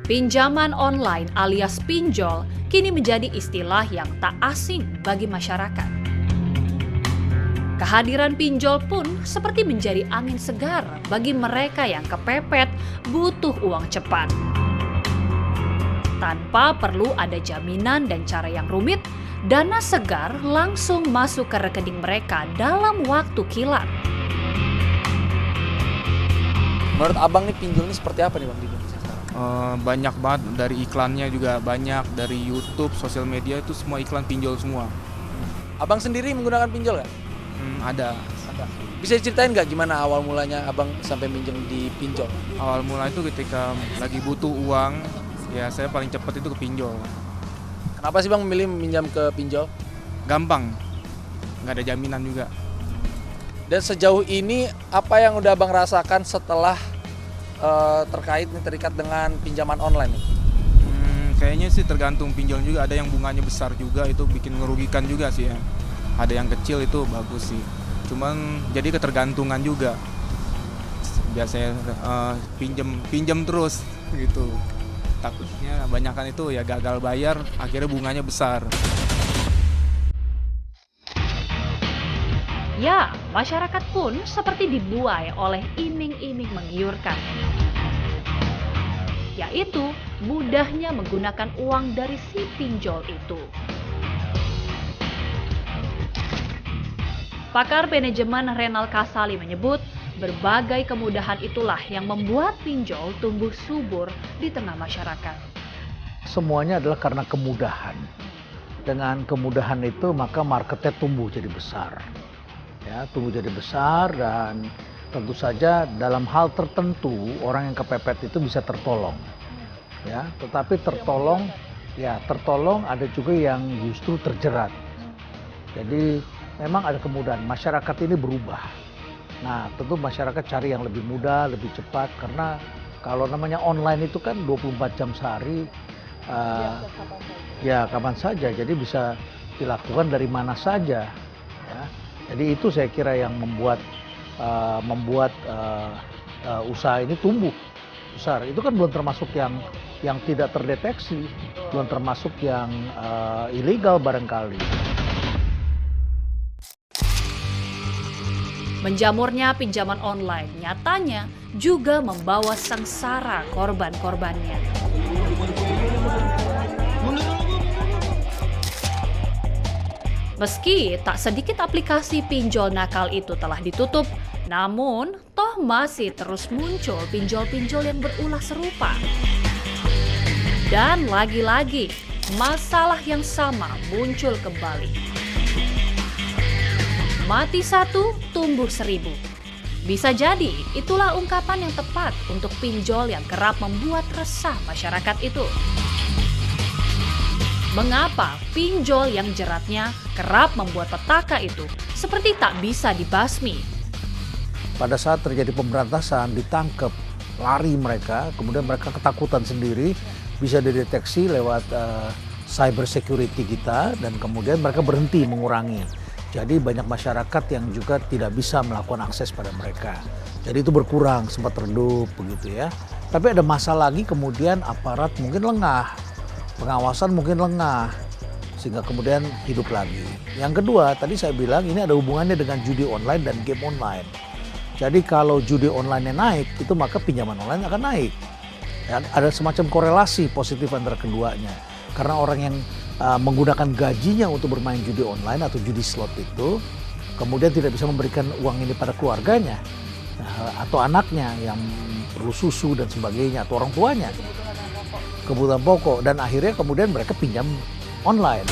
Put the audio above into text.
Pinjaman online alias pinjol kini menjadi istilah yang tak asing bagi masyarakat. Kehadiran pinjol pun seperti menjadi angin segar bagi mereka yang kepepet butuh uang cepat. Tanpa perlu ada jaminan dan cara yang rumit, dana segar langsung masuk ke rekening mereka dalam waktu kilat. Menurut abang nih pinjol ini seperti apa nih bang di Indonesia sekarang? Banyak banget, dari iklannya juga banyak, dari YouTube, sosial media itu semua iklan pinjol semua. Abang sendiri menggunakan pinjol nggak? Ada. Bisa diceritain nggak gimana awal mulanya abang sampai minjem di pinjol? Awal mula itu ketika lagi butuh uang, ya saya paling cepat itu ke pinjol. Kenapa sih bang memilih meminjam ke pinjol? Gampang, nggak ada jaminan juga. Dan sejauh ini apa yang udah abang rasakan setelah terikat dengan pinjaman online nih? Kayaknya sih tergantung pinjol juga, ada yang bunganya besar juga, itu bikin ngerugikan juga sih ya. Ada yang kecil itu bagus sih, cuman jadi ketergantungan juga. Biasanya pinjam terus gitu. Takutnya kebanyakan itu ya gagal bayar, akhirnya bunganya besar. Ya, masyarakat pun seperti dibuai oleh iming-iming menggiurkan, yaitu mudahnya menggunakan uang dari si pinjol itu. Pakar manajemen Renal Kasali menyebut, berbagai kemudahan itulah yang membuat pinjol tumbuh subur di tengah masyarakat. Semuanya adalah karena kemudahan. Dengan kemudahan itu maka marketnya tumbuh jadi besar. Ya, tumbuh jadi besar dan tentu saja dalam hal tertentu orang yang kepepet itu bisa tertolong. Ya, tetapi tertolong ada juga yang justru terjerat. Jadi memang ada kemudahan, masyarakat ini berubah. Nah, tentu masyarakat cari yang lebih mudah, lebih cepat, karena kalau namanya online itu kan 24 jam sehari, ya kapan saja, jadi bisa dilakukan dari mana saja. Ya. Jadi itu saya kira yang membuat usaha ini tumbuh besar. Itu kan belum termasuk yang tidak terdeteksi, belum termasuk yang ilegal barangkali. Menjamurnya pinjaman online nyatanya juga membawa sengsara korban-korbannya. Meski tak sedikit aplikasi pinjol nakal itu telah ditutup, namun toh masih terus muncul pinjol-pinjol yang berulah serupa. Dan lagi-lagi, masalah yang sama muncul kembali. Mati satu, tumbuh seribu. Bisa jadi itulah ungkapan yang tepat untuk pinjol yang kerap membuat resah masyarakat itu. Mengapa pinjol yang jeratnya kerap membuat petaka itu seperti tak bisa dibasmi? Pada saat terjadi pemberantasan, ditangkap, lari mereka, kemudian mereka ketakutan sendiri, bisa dideteksi lewat cyber security kita, dan kemudian mereka berhenti mengurangi. Jadi banyak masyarakat yang juga tidak bisa melakukan akses pada mereka. Jadi itu berkurang, sempat redup begitu ya. Tapi ada masa lagi kemudian aparat mungkin lengah, pengawasan mungkin lengah, sehingga kemudian hidup lagi. Yang kedua, tadi saya bilang ini ada hubungannya dengan judi online dan game online. Jadi kalau judi online-nya naik, itu maka pinjaman online akan naik. Ya, ada semacam korelasi positif antara keduanya. Karena orang yang menggunakan gajinya untuk bermain judi online atau judi slot itu, kemudian tidak bisa memberikan uang ini pada keluarganya, atau anaknya yang perlu susu dan sebagainya, atau orang tuanya. Kebutuhan pokok, dan akhirnya kemudian mereka pinjam online.